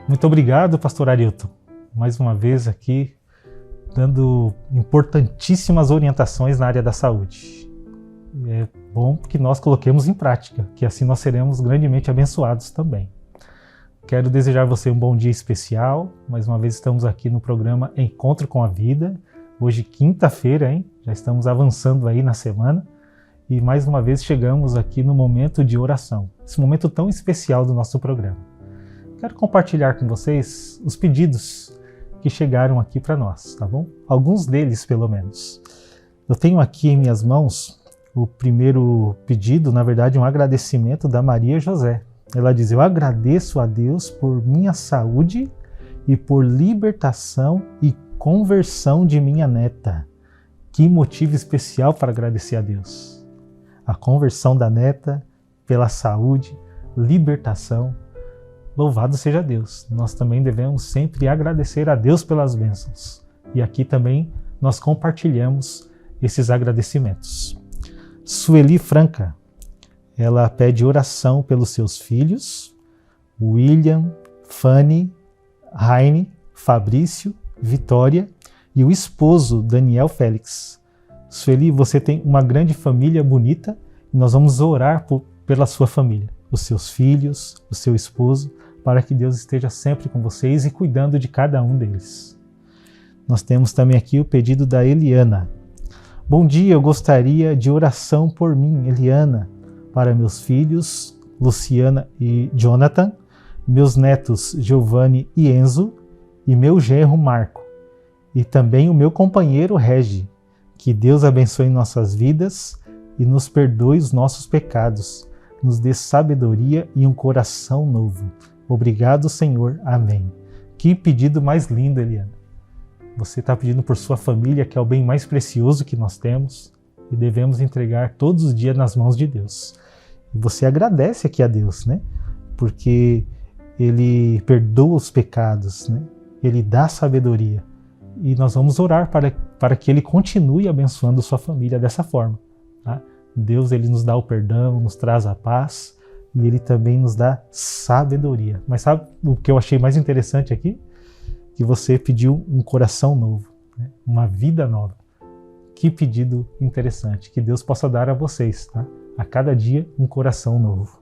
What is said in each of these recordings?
Muito obrigado, pastor Arilton. Mais uma vez aqui, dando importantíssimas orientações na área da saúde. É bom que nós coloquemos em prática, que assim nós seremos grandemente abençoados também. Quero desejar a você um bom dia especial. Mais uma vez estamos aqui no programa Encontro com a Vida. Hoje, quinta-feira, hein? Já estamos avançando aí na semana. E mais uma vez chegamos aqui no momento de oração. Esse momento tão especial do nosso programa. Quero compartilhar com vocês os pedidos que chegaram aqui para nós, tá bom? Alguns deles, pelo menos. Eu tenho aqui em minhas mãos o primeiro pedido, na verdade, um agradecimento da Maria José. Ela diz: eu agradeço a Deus por minha saúde e por libertação e conversão de minha neta. Que motivo especial para agradecer a Deus. A conversão da neta, pela saúde, libertação. Louvado seja Deus. Nós também devemos sempre agradecer a Deus pelas bênçãos. E aqui também nós compartilhamos esses agradecimentos. Sueli Franca, ela pede oração pelos seus filhos, William, Fanny, Raine, Fabrício, Vitória e o esposo Daniel Félix. Sueli, você tem uma grande família bonita e nós vamos orar pela sua família, os seus filhos, o seu esposo, para que Deus esteja sempre com vocês e cuidando de cada um deles. Nós temos também aqui o pedido da Eliana. Bom dia, eu gostaria de oração por mim, Eliana, para meus filhos, Luciana e Jonathan, meus netos Giovanni e Enzo, e meu genro Marco, e também o meu companheiro Regi. Que Deus abençoe nossas vidas e nos perdoe os nossos pecados, nos dê sabedoria e um coração novo. Obrigado, Senhor. Amém. Que pedido mais lindo, Eliana. Você está pedindo por sua família, que é o bem mais precioso que nós temos, e devemos entregar todos os dias nas mãos de Deus. E você agradece aqui a Deus, né? Porque Ele perdoa os pecados, né? Ele dá sabedoria. E nós vamos orar para que Ele continue abençoando sua família dessa forma. Tá? Deus, Ele nos dá o perdão, nos traz a paz, e Ele também nos dá sabedoria. Mas sabe o que eu achei mais interessante aqui? Que você pediu um coração novo, né? Uma vida nova. Que pedido interessante. Que Deus possa dar a vocês, tá? A cada dia um coração novo.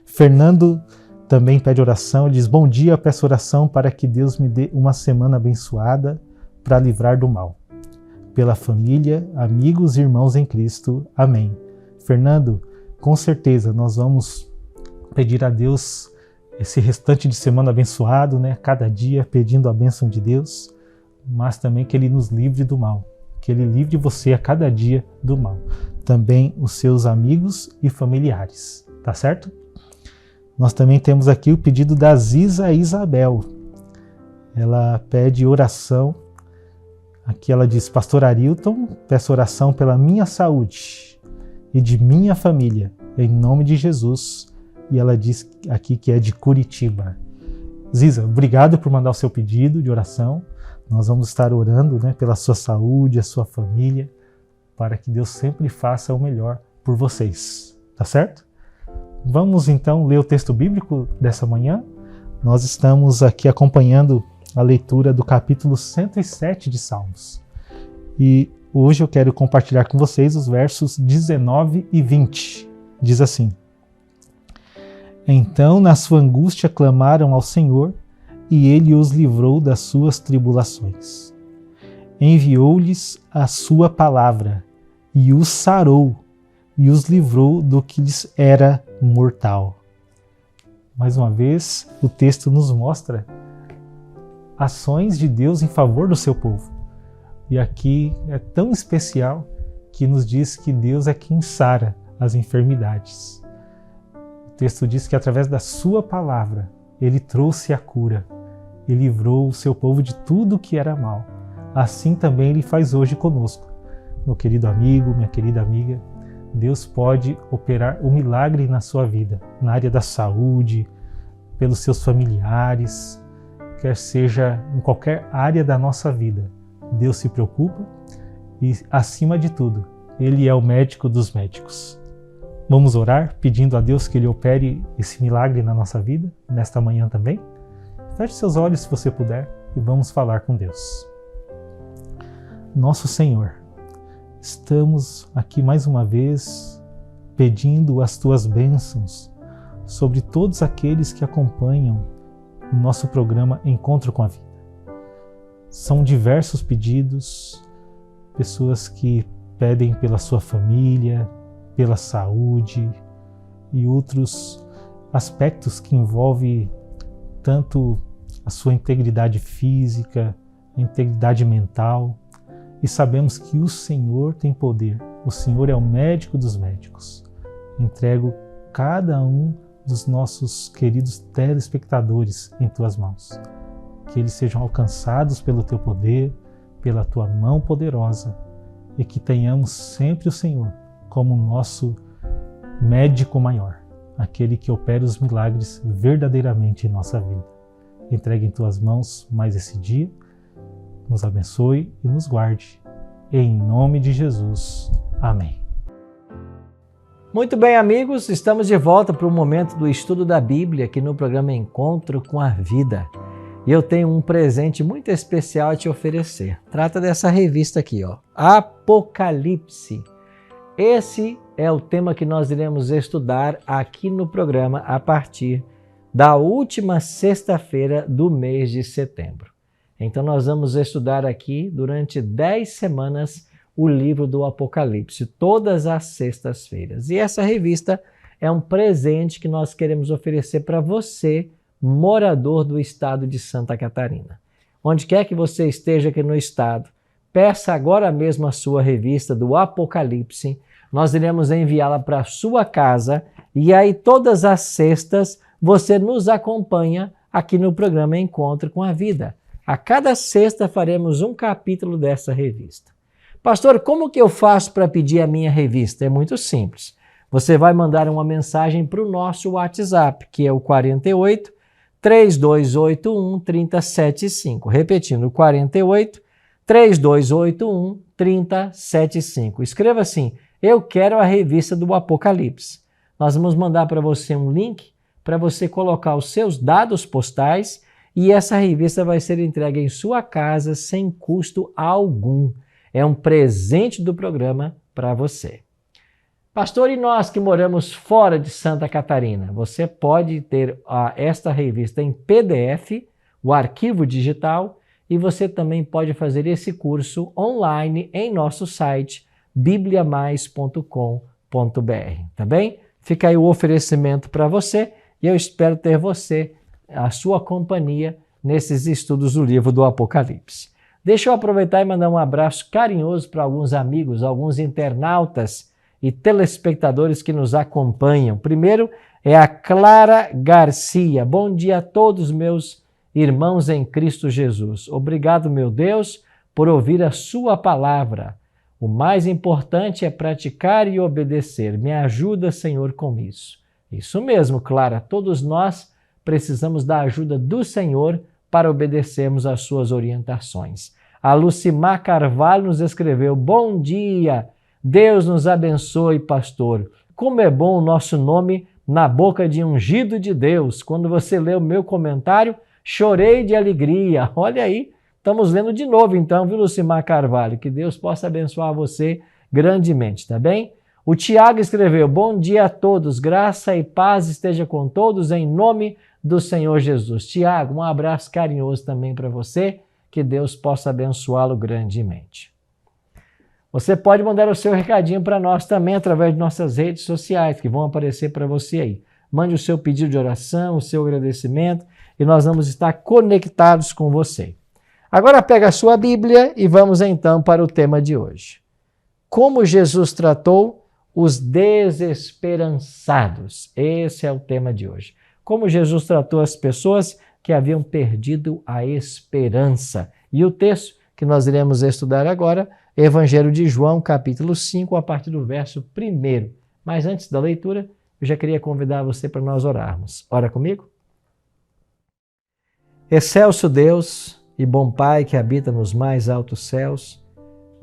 Fernando também pede oração. Ele diz: bom dia, peço oração para que Deus me dê uma semana abençoada para livrar do mal. Pela família, amigos e irmãos em Cristo. Amém. Fernando, com certeza nós vamos pedir a Deus esse restante de semana abençoado, né? Cada dia pedindo a bênção de Deus, mas também que Ele nos livre do mal, que Ele livre você a cada dia do mal. Também os seus amigos e familiares, tá certo? Nós também temos aqui o pedido da Ziza Isabel. Ela pede oração. Aqui ela diz: pastor Arilton, peço oração pela minha saúde e de minha família, em nome de Jesus. E ela diz aqui que é de Curitiba. Ziza, obrigado por mandar o seu pedido de oração. Nós vamos estar orando, né, pela sua saúde, a sua família, para que Deus sempre faça o melhor por vocês. Tá certo? Vamos então ler o texto bíblico dessa manhã. Nós estamos aqui acompanhando a leitura do capítulo 107 de Salmos. E hoje eu quero compartilhar com vocês os versos 19 e 20. Diz assim: então, na sua angústia, clamaram ao Senhor, e Ele os livrou das suas tribulações. Enviou-lhes a sua palavra, e os sarou, e os livrou do que lhes era mortal. Mais uma vez, o texto nos mostra ações de Deus em favor do seu povo. E aqui é tão especial que nos diz que Deus é quem sara as enfermidades. O texto diz que através da sua palavra, Ele trouxe a cura e livrou o seu povo de tudo que era mal. Assim também Ele faz hoje conosco. Meu querido amigo, minha querida amiga, Deus pode operar o milagre na sua vida, na área da saúde, pelos seus familiares, quer seja em qualquer área da nossa vida. Deus se preocupa e, acima de tudo, Ele é o médico dos médicos. Vamos orar pedindo a Deus que Ele opere esse milagre na nossa vida, nesta manhã também? Feche seus olhos se você puder e vamos falar com Deus. Nosso Senhor, estamos aqui mais uma vez pedindo as Tuas bênçãos sobre todos aqueles que acompanham o nosso programa Encontro com a Vida. São diversos pedidos, pessoas que pedem pela sua família, pela saúde e outros aspectos que envolvem tanto a sua integridade física, a integridade mental. E sabemos que o Senhor tem poder, o Senhor é o médico dos médicos. Entrego cada um dos nossos queridos telespectadores em Tuas mãos. Que eles sejam alcançados pelo Teu poder, pela Tua mão poderosa, e que tenhamos sempre o Senhor como nosso médico maior, aquele que opera os milagres verdadeiramente em nossa vida. Entregue em Tuas mãos mais esse dia, nos abençoe e nos guarde. Em nome de Jesus. Amém. Muito bem, amigos, estamos de volta para o momento do estudo da Bíblia aqui no programa Encontro com a Vida. E eu tenho um presente muito especial a te oferecer. Trata dessa revista aqui, ó, Apocalipse. Esse é o tema que nós iremos estudar aqui no programa a partir da última sexta-feira do mês de setembro. Então nós vamos estudar aqui durante 10 semanas o livro do Apocalipse, todas as sextas-feiras. E essa revista é um presente que nós queremos oferecer para você, morador do estado de Santa Catarina. Onde quer que você esteja aqui no estado, peça agora mesmo a sua revista do Apocalipse. Nós iremos enviá-la para a sua casa e aí todas as sextas você nos acompanha aqui no programa Encontro com a Vida. A cada sexta faremos um capítulo dessa revista. Pastor, como que eu faço para pedir a minha revista? É muito simples. Você vai mandar uma mensagem para o nosso WhatsApp, que é o 48 3281 3075. Repetindo, 48 3281 3075. Escreva assim: eu quero a revista do Apocalipse. Nós vamos mandar para você um link para você colocar os seus dados postais e essa revista vai ser entregue em sua casa sem custo algum. É um presente do programa para você. Pastor, e nós que moramos fora de Santa Catarina? Você pode ter esta revista em PDF, o arquivo digital, e você também pode fazer esse curso online em nosso site bibliamais.com.br, tá bem? Fica aí o oferecimento para você e eu espero ter você, a sua companhia, nesses estudos do livro do Apocalipse. Deixa eu aproveitar e mandar um abraço carinhoso para alguns amigos, alguns internautas e telespectadores que nos acompanham. Primeiro é a Clara Garcia. Bom dia a todos meus irmãos em Cristo Jesus. Obrigado, meu Deus, por ouvir a sua palavra. O mais importante é praticar e obedecer. Me ajuda, Senhor, com isso. Isso mesmo, Clara. Todos nós precisamos da ajuda do Senhor para obedecermos às suas orientações. A Lucimar Carvalho nos escreveu: bom dia, Deus nos abençoe, pastor. Como é bom o nosso nome na boca de ungido de Deus. Quando você leu o meu comentário, chorei de alegria. Olha aí, estamos lendo de novo então, viu, Lucimar Carvalho? Que Deus possa abençoar você grandemente, tá bem? O Tiago escreveu: bom dia a todos, graça e paz esteja com todos em nome do Senhor Jesus. Tiago, um abraço carinhoso também para você, que Deus possa abençoá-lo grandemente. Você pode mandar o seu recadinho para nós também através de nossas redes sociais, que vão aparecer para você aí. Mande o seu pedido de oração, o seu agradecimento, e nós vamos estar conectados com você. Agora pega a sua Bíblia e vamos então para o tema de hoje. Como Jesus tratou os desesperançados. Esse é o tema de hoje. Como Jesus tratou as pessoas que haviam perdido a esperança. E o texto que nós iremos estudar agora, Evangelho de João, capítulo 5, a partir do verso 1. Mas antes da leitura, eu já queria convidar você para nós orarmos. Ora comigo? Excelso Deus e bom Pai que habita nos mais altos céus,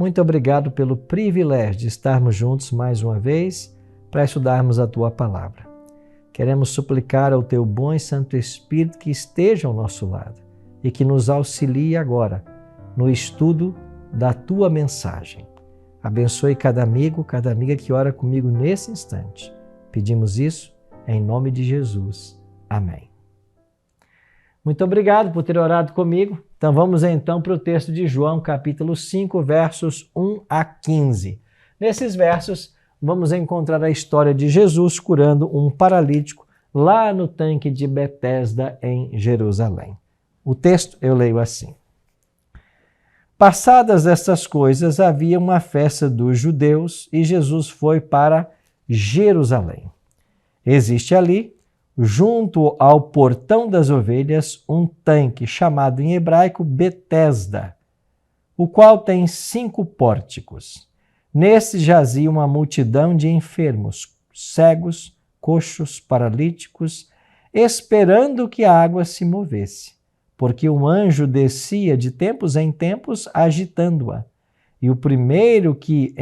muito obrigado pelo privilégio de estarmos juntos mais uma vez para estudarmos a Tua Palavra. queremos suplicar ao Teu bom e Santo Espírito que esteja ao nosso lado e que nos auxilie agora no estudo da Tua mensagem. Abençoe cada amigo, cada amiga que ora comigo nesse instante. Pedimos isso em nome de Jesus. Amém. Muito obrigado por ter orado comigo. Então vamos então para o texto de João, capítulo 5, versos 1 a 15. Nesses versos, vamos encontrar a história de Jesus curando um paralítico lá no tanque de Betesda, em Jerusalém. O texto eu leio assim. Passadas estas coisas, havia uma festa dos judeus e Jesus foi para Jerusalém. Existe ali, junto ao portão das ovelhas, um tanque chamado em hebraico Betesda, o qual tem 5 pórticos. Nesse jazia uma multidão de enfermos, cegos, coxos, paralíticos, esperando que a água se movesse, porque um anjo descia de tempos em tempos agitando-a. E o primeiro que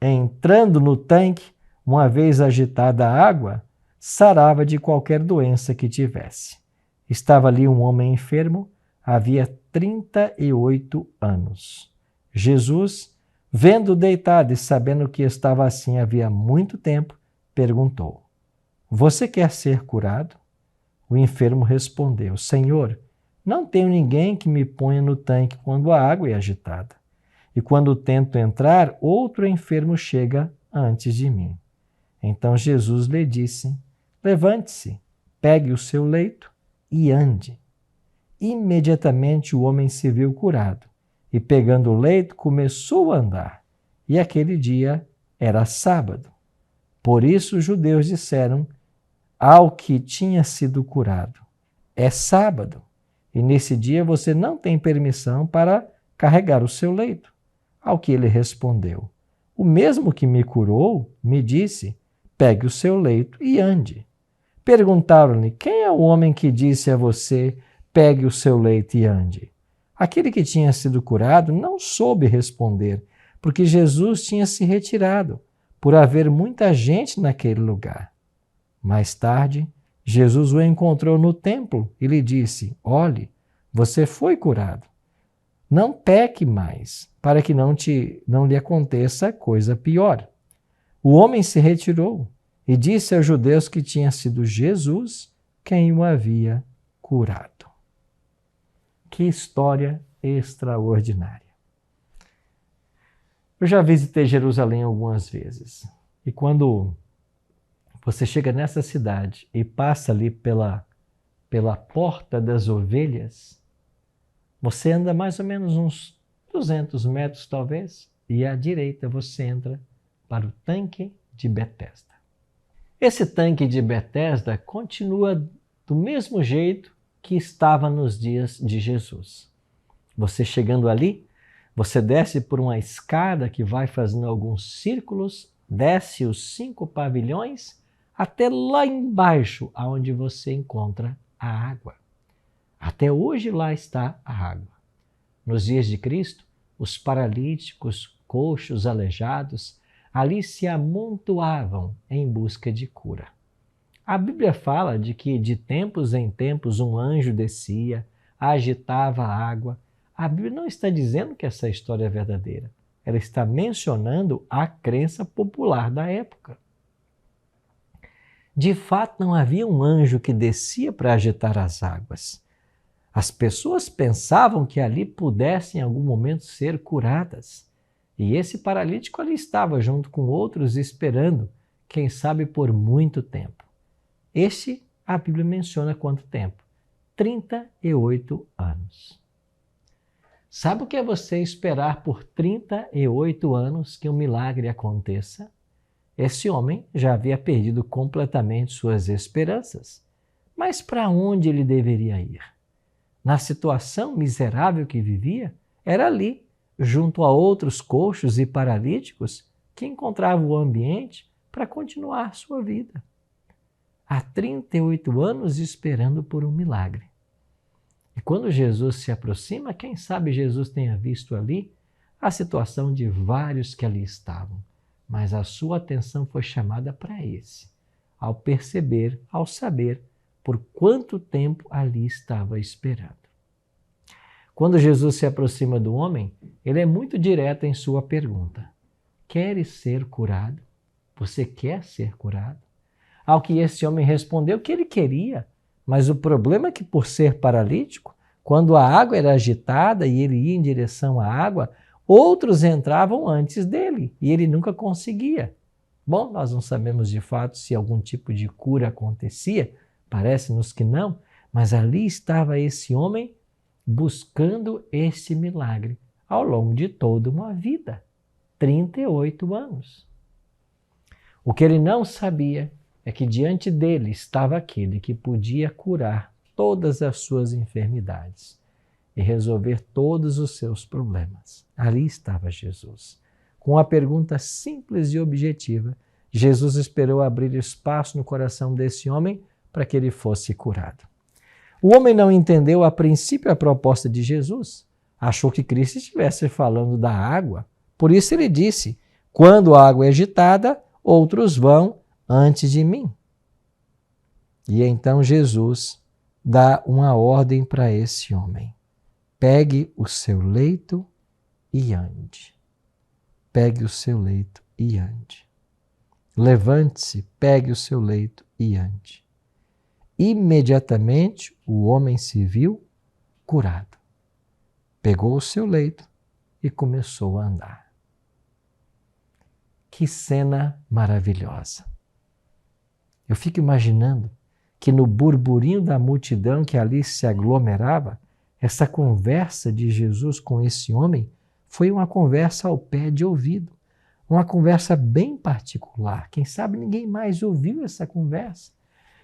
entrando no tanque, uma vez agitada a água, sarava de qualquer doença que tivesse. Estava ali um homem enfermo, havia 38 anos. Jesus, vendo-o deitado e sabendo que estava assim havia muito tempo, perguntou: Você quer ser curado? O enfermo respondeu: Senhor, não tenho ninguém que me ponha no tanque quando a água é agitada. E quando tento entrar, outro enfermo chega antes de mim. Então Jesus lhe disse: Levante-se, pegue o seu leito e ande. Imediatamente o homem se viu curado e, pegando o leito, começou a andar. E aquele dia era sábado. Por isso os judeus disseram ao que tinha sido curado: É sábado, e nesse dia você não tem permissão para carregar o seu leito. Ao que ele respondeu: O mesmo que me curou me disse: Pegue o seu leito e ande. Perguntaram-lhe: Quem é o homem que disse a você: Pegue o seu leito e ande? Aquele que tinha sido curado não soube responder, porque Jesus tinha se retirado, por haver muita gente naquele lugar. Mais tarde, Jesus o encontrou no templo e lhe disse: Olhe, você foi curado. Não peque mais, para que não lhe aconteça coisa pior. O homem se retirou e disse aos judeus que tinha sido Jesus quem o havia curado. Que história extraordinária! Eu já visitei Jerusalém algumas vezes. E quando você chega nessa cidade e passa ali pela Porta das Ovelhas, você anda mais ou menos uns 200 metros talvez, e à direita você entra para o tanque de Betesda. Esse tanque de Betesda continua do mesmo jeito que estava nos dias de Jesus. Você chegando ali, você desce por uma escada que vai fazendo alguns círculos, desce os 5 pavilhões até lá embaixo, aonde você encontra a água. Até hoje lá está a água. Nos dias de Cristo, os paralíticos, coxos, aleijados, ali se amontoavam em busca de cura. A Bíblia fala de que de tempos em tempos um anjo descia, agitava a água. A Bíblia não está dizendo que essa história é verdadeira. Ela está mencionando a crença popular da época. De fato, não havia um anjo que descia para agitar as águas. As pessoas pensavam que ali pudessem em algum momento ser curadas. E esse paralítico ali estava junto com outros esperando, quem sabe por muito tempo. A Bíblia menciona quanto tempo? 38 anos. Sabe o que é você esperar por 38 anos que um milagre aconteça? Esse homem já havia perdido completamente suas esperanças. Mas para onde ele deveria ir? Na situação miserável que vivia, era ali, junto a outros coxos e paralíticos, que encontrava o ambiente para continuar sua vida. Há 38 anos esperando por um milagre. E quando Jesus se aproxima, quem sabe Jesus tenha visto ali a situação de vários que ali estavam, mas a sua atenção foi chamada para esse, ao perceber, ao saber por quanto tempo ali estava esperando. Quando Jesus se aproxima do homem, ele é muito direto em sua pergunta. Queres ser curado? Você quer ser curado? Ao que esse homem respondeu que ele queria, mas o problema é que, por ser paralítico, quando a água era agitada e ele ia em direção à água, outros entravam antes dele e ele nunca conseguia. Bom, nós não sabemos de fato se algum tipo de cura acontecia, parece-nos que não, mas ali estava esse homem buscando esse milagre ao longo de toda uma vida, 38 anos. O que ele não sabia é que diante dele estava aquele que podia curar todas as suas enfermidades e resolver todos os seus problemas. Ali estava Jesus. Com uma pergunta simples e objetiva, Jesus esperou abrir espaço no coração desse homem para que ele fosse curado. O homem não entendeu a princípio a proposta de Jesus. Achou que Cristo estivesse falando da água. Por isso ele disse, quando a água é agitada, outros vão antes de mim. E então Jesus dá uma ordem para esse homem. Pegue o seu leito e ande. Pegue o seu leito e ande. Levante-se, pegue o seu leito e ande. Imediatamente o homem se viu curado. Pegou o seu leito e começou a andar. Que cena maravilhosa! Eu fico imaginando que no burburinho da multidão que ali se aglomerava, essa conversa de Jesus com esse homem foi uma conversa ao pé de ouvido, uma conversa bem particular. Quem sabe ninguém mais ouviu essa conversa.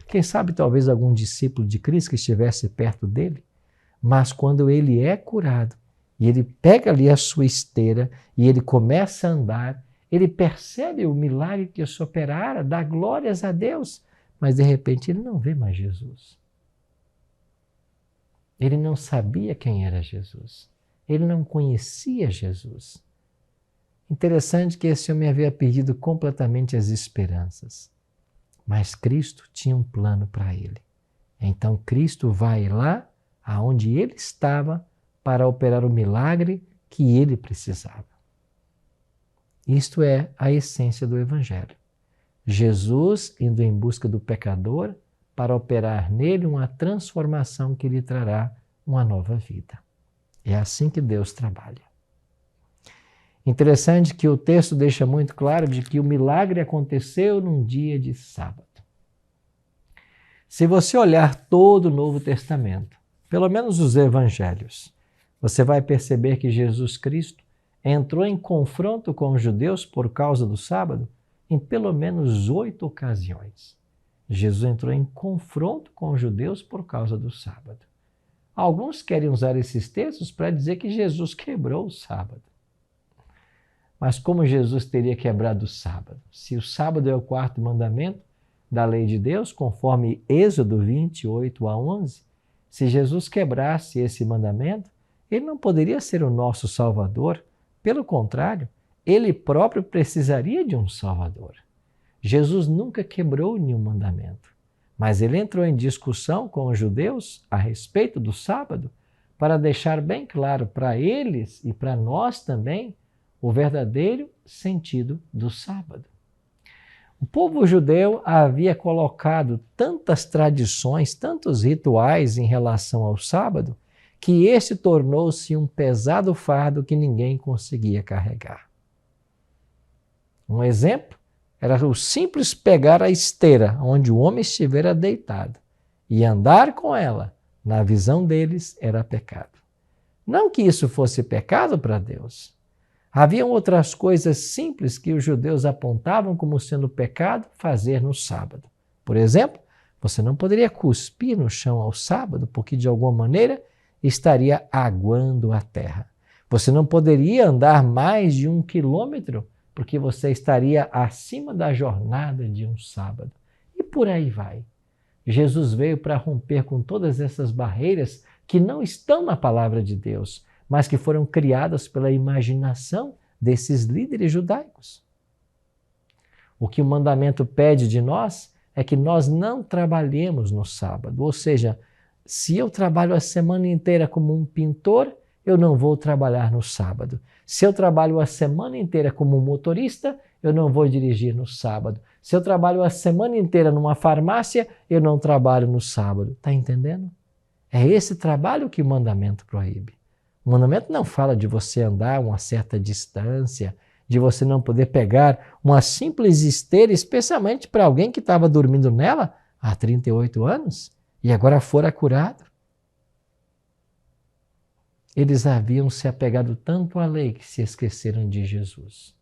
Quem sabe talvez algum discípulo de Cristo que estivesse perto dele. Mas quando ele é curado e ele pega ali a sua esteira e ele começa a andar, ele percebe o milagre que se operara, dá glórias a Deus, mas de repente ele não vê mais Jesus. Ele não sabia quem era Jesus. Ele não conhecia Jesus. Interessante que esse homem havia perdido completamente as esperanças. Mas Cristo tinha um plano para ele. Então Cristo vai lá aonde ele estava para operar o milagre que ele precisava. Isto é a essência do Evangelho. Jesus indo em busca do pecador para operar nele uma transformação que lhe trará uma nova vida. É assim que Deus trabalha. Interessante que o texto deixa muito claro de que o milagre aconteceu num dia de sábado. Se você olhar todo o Novo Testamento, pelo menos os evangelhos, você vai perceber que Jesus Cristo entrou em confronto com os judeus por causa do sábado em pelo menos 8 ocasiões. Jesus entrou em confronto com os judeus por causa do sábado. Alguns querem usar esses textos para dizer que Jesus quebrou o sábado. Mas como Jesus teria quebrado o sábado? Se o sábado é o 4º mandamento da lei de Deus, conforme Êxodo 28:11, se Jesus quebrasse esse mandamento, ele não poderia ser o nosso Salvador. Pelo contrário, ele próprio precisaria de um Salvador. Jesus nunca quebrou nenhum mandamento, mas ele entrou em discussão com os judeus a respeito do sábado para deixar bem claro para eles e para nós também o verdadeiro sentido do sábado. O povo judeu havia colocado tantas tradições, tantos rituais em relação ao sábado, que este tornou-se um pesado fardo que ninguém conseguia carregar. Um exemplo era o simples pegar a esteira onde o homem estivera deitado e andar com ela, na visão deles, era pecado. Não que isso fosse pecado para Deus. Haviam outras coisas simples que os judeus apontavam como sendo pecado fazer no sábado. Por exemplo, você não poderia cuspir no chão ao sábado, porque de alguma maneira estaria aguando a terra. Você não poderia andar mais de 1 quilômetro, porque você estaria acima da jornada de um sábado. E por aí vai. Jesus veio para romper com todas essas barreiras que não estão na palavra de Deus, mas que foram criadas pela imaginação desses líderes judaicos. O que o mandamento pede de nós é que nós não trabalhemos no sábado. Ou seja, se eu trabalho a semana inteira como um pintor, eu não vou trabalhar no sábado. Se eu trabalho a semana inteira como um motorista, eu não vou dirigir no sábado. Se eu trabalho a semana inteira numa farmácia, eu não trabalho no sábado. Está entendendo? É esse trabalho que o mandamento proíbe. O mandamento não fala de você andar uma certa distância, de você não poder pegar uma simples esteira, especialmente para alguém que estava dormindo nela há 38 anos e agora fora curado. Eles haviam se apegado tanto à lei que se esqueceram de Jesus.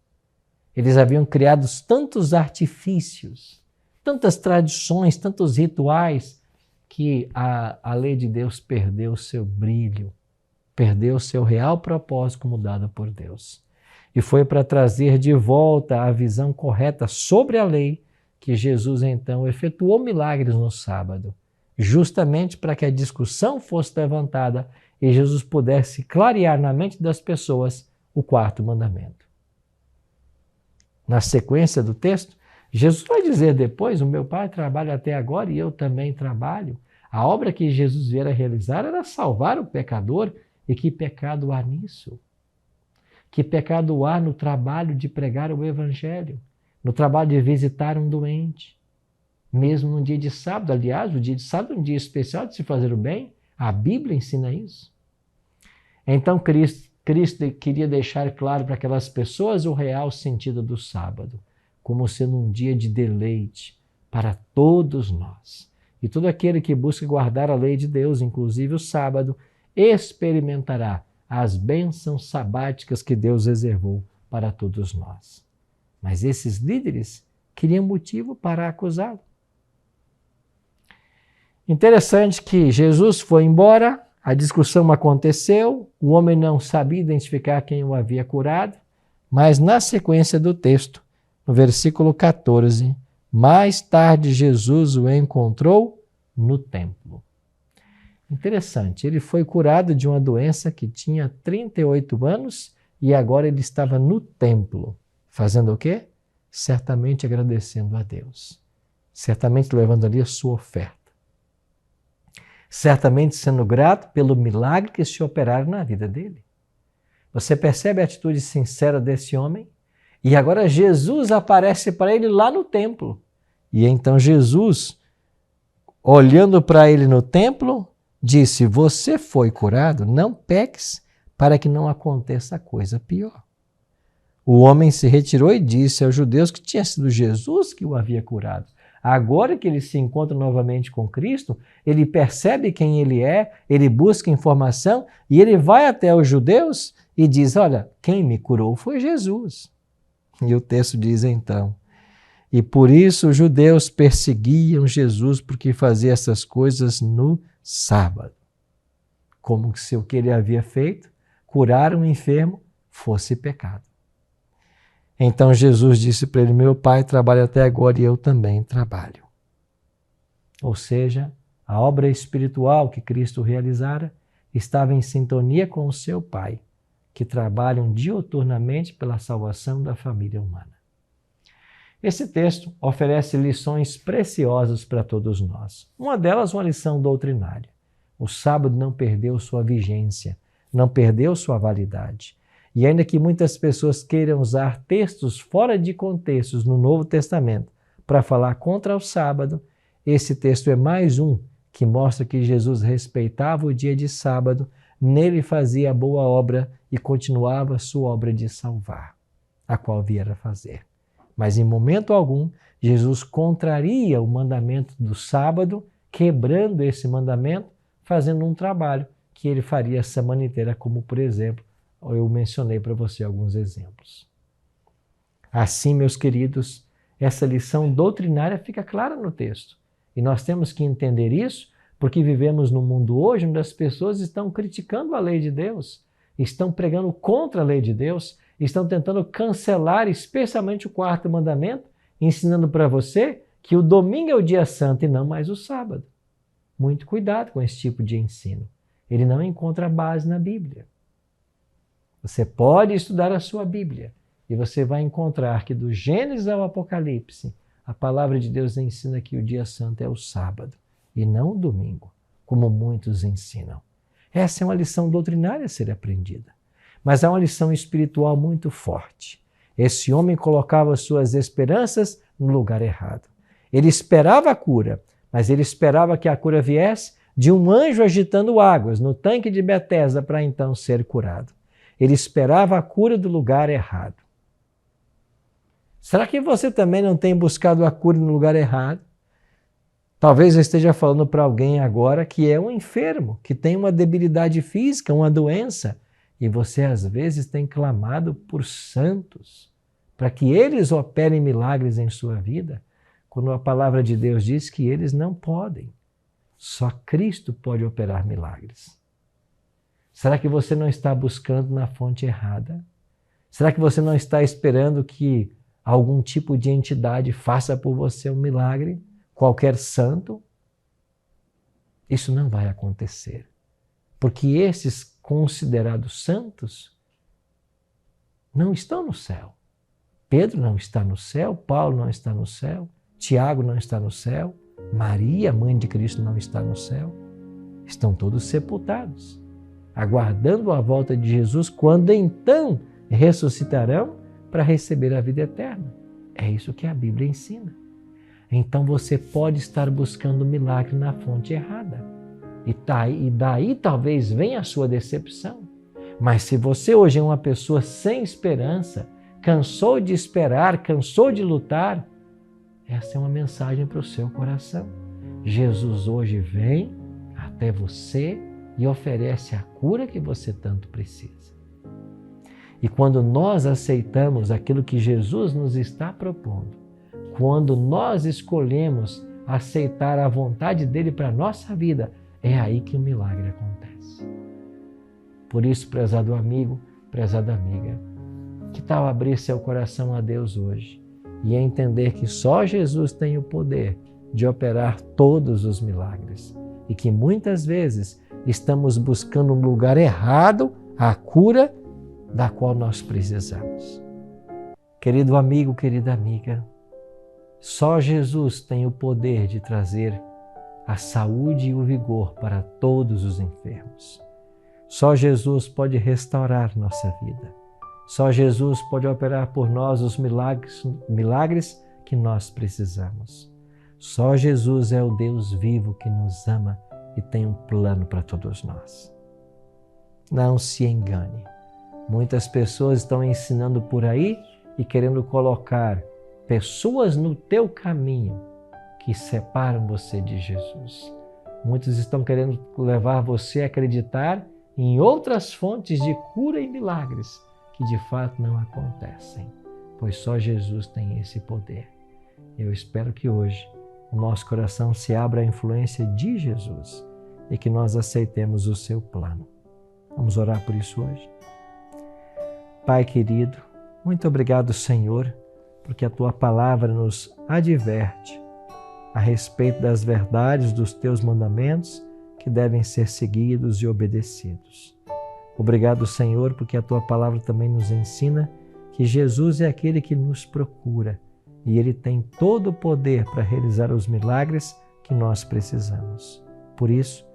Eles haviam criado tantos artifícios, tantas tradições, tantos rituais, que a lei de Deus perdeu o seu brilho, perdeu o seu real propósito como dado por Deus. E foi para trazer de volta a visão correta sobre a lei que Jesus então efetuou milagres no sábado, justamente para que a discussão fosse levantada e Jesus pudesse clarear na mente das pessoas o quarto mandamento. Na sequência do texto, Jesus vai dizer depois: o meu Pai trabalha até agora e eu também trabalho. A obra que Jesus viera realizar era salvar o pecador. E que pecado há nisso? Que pecado há no trabalho de pregar o Evangelho, no trabalho de visitar um doente, mesmo no dia de sábado? Aliás, o dia de sábado é um dia especial de se fazer o bem. A Bíblia ensina isso. Então, Cristo queria deixar claro para aquelas pessoas o real sentido do sábado, como sendo um dia de deleite para todos nós. E todo aquele que busca guardar a lei de Deus, inclusive o sábado, experimentará as bênçãos sabáticas que Deus reservou para todos nós. Mas esses líderes queriam motivo para acusá-lo. Interessante que Jesus foi embora, a discussão aconteceu, o homem não sabia identificar quem o havia curado, mas na sequência do texto, no versículo 14, mais tarde Jesus o encontrou no templo. Interessante, ele foi curado de uma doença que tinha 38 anos e agora ele estava no templo. Fazendo o quê? Certamente agradecendo a Deus. Certamente levando ali a sua oferta. Certamente sendo grato pelo milagre que se operaram na vida dele. Você percebe a atitude sincera desse homem? E agora Jesus aparece para ele lá no templo. E então Jesus, olhando para ele no templo, disse: você foi curado, não peques, para que não aconteça coisa pior. O homem se retirou e disse aos judeus que tinha sido Jesus que o havia curado. Agora que ele se encontra novamente com Cristo, ele percebe quem ele é, ele busca informação e ele vai até os judeus e diz: olha, quem me curou foi Jesus. E o texto diz então: e por isso os judeus perseguiam Jesus porque fazia essas coisas no sábado. Como se o que ele havia feito, curar um enfermo, fosse pecado. Então Jesus disse para ele: meu Pai trabalha até agora e eu também trabalho. Ou seja, a obra espiritual que Cristo realizara estava em sintonia com o seu Pai, que trabalham diuturnamente pela salvação da família humana. Esse texto oferece lições preciosas para todos nós. Uma delas, uma lição doutrinária. O sábado não perdeu sua vigência, não perdeu sua validade. E ainda que muitas pessoas queiram usar textos fora de contextos no Novo Testamento para falar contra o sábado, esse texto é mais um que mostra que Jesus respeitava o dia de sábado, nele fazia a boa obra e continuava a sua obra de salvar, a qual viera fazer. Mas em momento algum, Jesus contraria o mandamento do sábado, quebrando esse mandamento, fazendo um trabalho que ele faria a semana inteira, como por exemplo, eu mencionei para você alguns exemplos. Assim, meus queridos, essa lição doutrinária fica clara no texto. E nós temos que entender isso porque vivemos num mundo hoje onde as pessoas estão criticando a lei de Deus, estão pregando contra a lei de Deus, estão tentando cancelar especialmente o quarto mandamento, ensinando para você que o domingo é o dia santo e não mais o sábado. Muito cuidado com esse tipo de ensino. Ele não encontra base na Bíblia. Você pode estudar a sua Bíblia, E você vai encontrar que do Gênesis ao Apocalipse, a palavra de Deus ensina que o dia santo é o sábado e não o domingo, como muitos ensinam. Essa é uma lição doutrinária a ser aprendida, mas é uma lição espiritual muito forte. Esse homem colocava suas esperanças no lugar errado. Ele esperava a cura, mas ele esperava que a cura viesse de um anjo agitando águas no tanque de Betesda para então ser curado. Ele esperava a cura do lugar errado. Será que você também não tem buscado a cura no lugar errado? Talvez eu esteja falando para alguém agora que é um enfermo, que tem uma debilidade física, uma doença, e você às vezes tem clamado por santos, para que eles operem milagres em sua vida, quando a palavra de Deus diz que eles não podem. Só Cristo pode operar milagres. Será que você não está buscando na fonte errada? Será que você não está esperando que algum tipo de entidade faça por você um milagre? Qualquer santo? Isso não vai acontecer. Porque esses considerados santos não estão no céu. Pedro não está no céu, Paulo não está no céu, Tiago não está no céu, Maria, mãe de Cristo, não está no céu. Estão todos sepultados, aguardando a volta de Jesus, quando então ressuscitarão para receber a vida eterna. É isso que a Bíblia ensina. Então você pode estar buscando milagre na fonte errada. E daí talvez venha a sua decepção. Mas se você hoje é uma pessoa sem esperança, cansou de esperar, cansou de lutar, essa é uma mensagem para o seu coração. Jesus hoje vem até você e oferece a cura que você tanto precisa. E quando nós aceitamos aquilo que Jesus nos está propondo, quando nós escolhemos aceitar a vontade dele para a nossa vida, é aí que o milagre acontece. Por isso, prezado amigo, prezada amiga, que tal abrir seu coração a Deus hoje e entender que só Jesus tem o poder de operar todos os milagres e que muitas vezes estamos buscando no lugar errado a cura da qual nós precisamos. Querido amigo, querida amiga, só Jesus tem o poder de trazer a saúde e o vigor para todos os enfermos. Só Jesus pode restaurar nossa vida. Só Jesus pode operar por nós os milagres que nós precisamos. Só Jesus é o Deus vivo que nos ama e tem um plano para todos nós. Não se engane. Muitas pessoas estão ensinando por aí e querendo colocar pessoas no teu caminho que separam você de Jesus. Muitos estão querendo levar você a acreditar em outras fontes de cura e milagres que de fato não acontecem, pois só Jesus tem esse poder. Eu espero que hoje o nosso coração se abra à influência de Jesus e que nós aceitemos o seu plano. Vamos orar por isso hoje? Pai querido, muito obrigado, Senhor, porque a Tua palavra nos adverte a respeito das verdades dos Teus mandamentos que devem ser seguidos e obedecidos. Obrigado, Senhor, porque a Tua palavra também nos ensina que Jesus é aquele que nos procura e Ele tem todo o poder para realizar os milagres que nós precisamos. Por isso,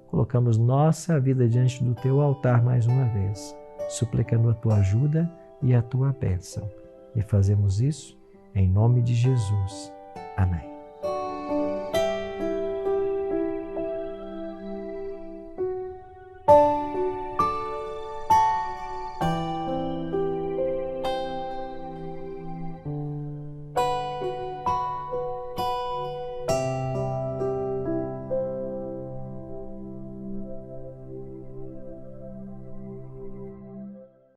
colocamos nossa vida diante do Teu altar mais uma vez, suplicando a Tua ajuda e a Tua bênção. E fazemos isso em nome de Jesus. Amém.